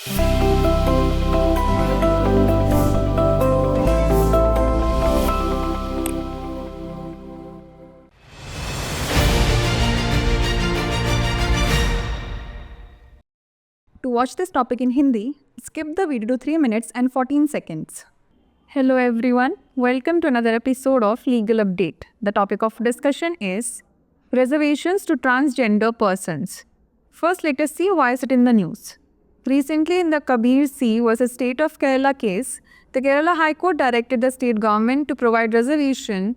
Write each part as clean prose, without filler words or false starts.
To watch this topic in Hindi, skip the video to 3 minutes and 14 seconds. Hello everyone, welcome to another episode of Legal Update. The topic of discussion is reservations to transgender persons. First, let us see why is it in the news. Recently, in the Kabir C vs. State of Kerala case, the Kerala High Court directed the state government to provide reservation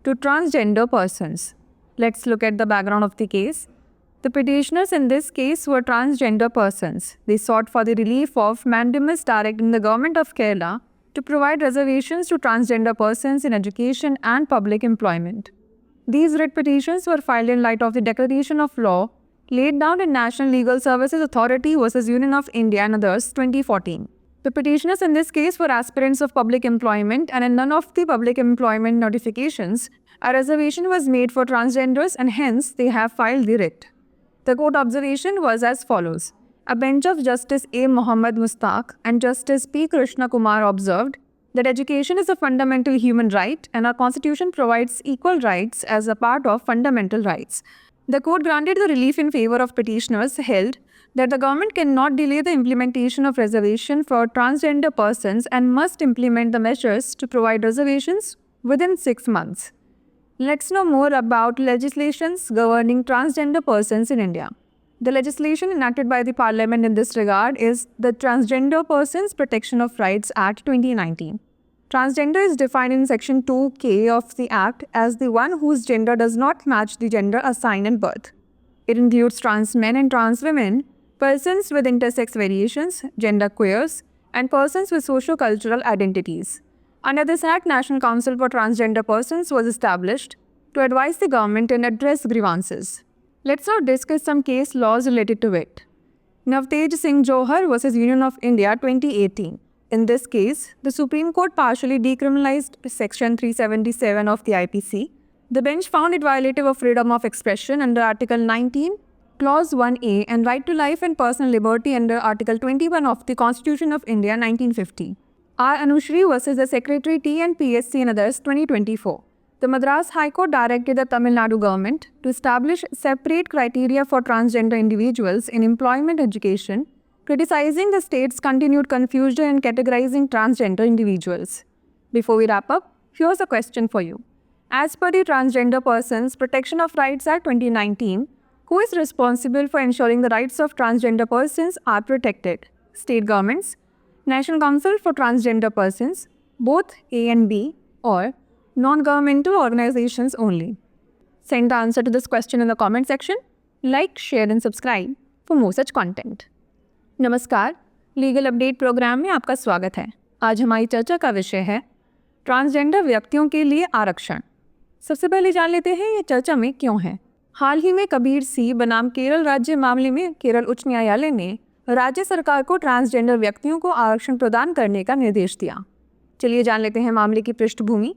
to transgender persons. Let's look at the background of the case. The petitioners in this case were transgender persons. They sought for the relief of mandamus directing the government of Kerala to provide reservations to transgender persons in education and public employment. These writ petitions were filed in light of the declaration of law laid down in National Legal Services Authority vs. Union of India and others 2014. The petitioners in this case were aspirants of public employment, and in none of the public employment notifications, a reservation was made for transgenders, and hence they have filed the writ. The court observation was as follows. A bench of Justice A. Mohammad Mustaq and Justice P. Krishna Kumar observed that education is a fundamental human right and our constitution provides equal rights as a part of fundamental rights. The court granted the relief in favor of petitioners, held that the government cannot delay the implementation of reservation for transgender persons and must implement the measures to provide reservations within 6 months. Let's know more about legislations governing transgender persons in India. The legislation enacted by the Parliament in this regard is the Transgender Persons Protection of Rights Act 2019. Transgender is defined in Section 2K of the Act as the one whose gender does not match the gender assigned at birth. It includes trans men and trans women, persons with intersex variations, gender queers, and persons with socio-cultural identities. Under this Act, National Council for Transgender Persons was established to advise the government and address grievances. Let's now discuss some case laws related to it. Navtej Singh Johar vs. Union of India 2018. In this case, the Supreme Court partially decriminalized Section 377 of the IPC. The bench found it violative of freedom of expression under Article 19, Clause 1A and right to life and personal liberty under Article 21 of the Constitution of India 1950. R. Anushri vs. the Secretary TNPSC and others 2024. The Madras High Court directed the Tamil Nadu government to establish separate criteria for transgender individuals in employment education, criticizing the state's continued confusion in categorizing transgender individuals. Before we wrap up, here's a question for you. As per the Transgender Persons Protection of Rights Act 2019, who is responsible for ensuring the rights of transgender persons are protected? State governments, National Council for Transgender Persons, both A and B, or non-governmental organizations only? Send the answer to this question in the comment section. Like, share and subscribe for more such content. नमस्कार, legal update programme में आपका स्वागत है। आज हमारी चर्चा का विषय है ट्रांसजेंडर व्यक्तियों के लिए आरक्षण। सबसे पहले जान लेते हैं ये चर्चा में क्यों है। हाल ही में कबीर सी बनाम केरल राज्य मामले में केरल उच्च न्यायालय ने राज्य सरकार को ट्रांसजेंडर व्यक्तियों को आरक्षण प्रदान करने का निर्देश दिया। चलिए जान लेते हैं मामले की पृष्ठभूमि।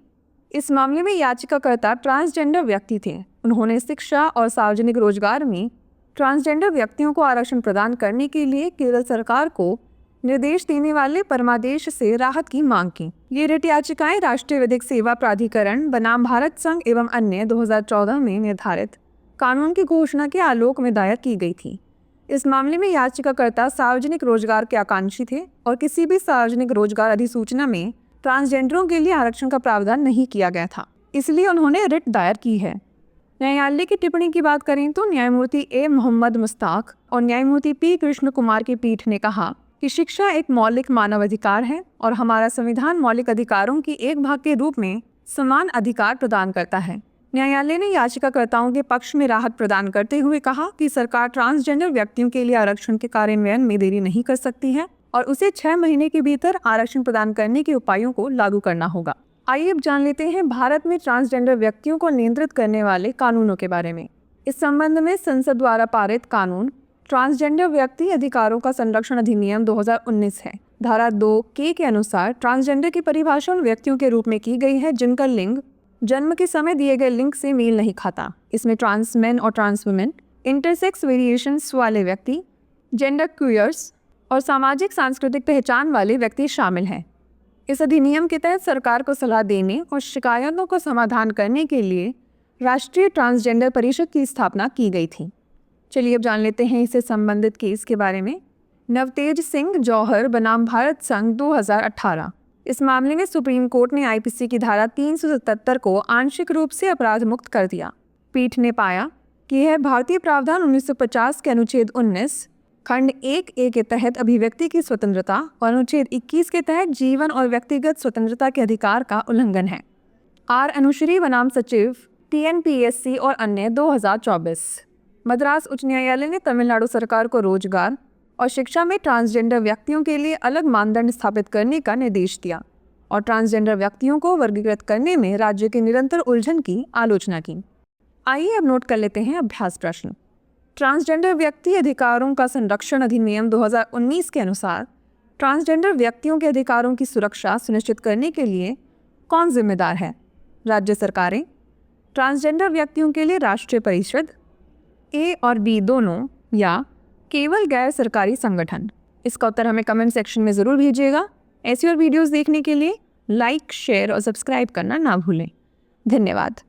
इस मामले में याचिकाकर्ता ट्रांसजेंडर व्यक्ति थे। उन्होंने शिक्षा और सार्वजनिक रोजगार में ट्रांसजेंडर व्यक्तियों को आरक्षण प्रदान करने के लिए केरल सरकार को निर्देश देने वाले परमादेश से राहत की मांग की। ये रिट याचिकाएं राष्ट्रीय विधिक सेवा प्राधिकरण बनाम भारत संघ एवं अन्य 2014 में निर्धारित कानून की घोषणा के आलोक में दायर की गई थी। इस मामले में याचिकाकर्ता सार्वजनिक रोजगार के आकांक्षी थे और किसी भी सार्वजनिक रोजगार अधिसूचना में ट्रांसजेंडरों के लिए आरक्षण का प्रावधान नहीं किया गया था, इसलिए उन्होंने रिट दायर की है। न्यायालय की टिप्पणी की बात करें तो न्यायमूर्ति ए. मोहम्मद मुस्ताक और न्यायमूर्ति पी. कृष्ण कुमार की पीठ ने कहा कि शिक्षा एक मौलिक मानव अधिकार है और हमारा संविधान मौलिक अधिकारों की एक भाग के रूप में समान अधिकार प्रदान करता है। न्यायालय ने याचिकाकर्ताओं के पक्ष में राहत प्रदान करते हुए कहा कि सरकार ट्रांसजेंडर व्यक्तियों के लिए आरक्षण के कार्यान्वयन में देरी नहीं कर सकती है और उसे 6 महीने के भीतर आरक्षण प्रदान करने के उपायों को लागू करना होगा। आइए अब जान लेते हैं भारत में ट्रांसजेंडर व्यक्तियों को नियंत्रित करने वाले कानूनों के बारे में। इस संबंध में संसद द्वारा पारित कानून ट्रांसजेंडर व्यक्ति अधिकारों का संरक्षण अधिनियम 2019 है। धारा 2K के अनुसार ट्रांसजेंडर की परिभाषा उन व्यक्तियों के रूप में की गई है जिनका लिंग जन्म के समय दिए गए लिंग से मेल नहीं खाता। इसमें ट्रांस मेन और ट्रांस वुमेन, इंटरसेक्स वेरिएशंस वाले व्यक्ति, जेंडर क्यूयर्स, और सामाजिक सांस्कृतिक पहचान वाले व्यक्ति शामिल हैं। इस अधिनियम के तहत सरकार को सलाह देने और शिकायतों को समाधान करने के लिए राष्ट्रीय ट्रांसजेंडर परिषद की स्थापना की गई थी। चलिए अब जान लेते हैं इससे संबंधित केस के बारे में। नवतेज सिंह जौहर बनाम भारत संघ 2018। इस मामले में सुप्रीम कोर्ट ने आईपीसी की धारा 377 को आंशिक रूप से अपराध मुक्त कर दिया। पीठ ने पाया कि यह भारतीय प्रावधान 1950 के अनुच्छेद 19 खंड 1A के तहत अभिव्यक्ति की स्वतंत्रता और अनुच्छेद 21 के तहत जीवन और व्यक्तिगत स्वतंत्रता के अधिकार का उल्लंघन है। आर अनुश्री बनाम सचिव TNPSC और अन्य 2024। मद्रास उच्च न्यायालय ने तमिलनाडु सरकार को रोजगार और शिक्षा में ट्रांसजेंडर व्यक्तियों के लिए अलग मानदंड स्थापित करने का निर्देश दिया और ट्रांसजेंडर व्यक्तियों को वर्गीकृत करने में राज्य की निरंतर उलझन की आलोचना की। आइए अब नोट कर लेते हैं अभ्यास प्रश्न। ट्रांसजेंडर व्यक्ति अधिकारों का संरक्षण अधिनियम 2019 के अनुसार ट्रांसजेंडर व्यक्तियों के अधिकारों की सुरक्षा सुनिश्चित करने के लिए कौन जिम्मेदार है? राज्य सरकारें, ट्रांसजेंडर व्यक्तियों के लिए राष्ट्रीय परिषद, A और B दोनों, या केवल गैर सरकारी संगठन? इसका उत्तर हमें कमेंट सेक्शन में ज़रूर भेजिएगा। ऐसी और वीडियोस देखने के लिए लाइक, शेयर और सब्सक्राइब करना ना भूलें। धन्यवाद।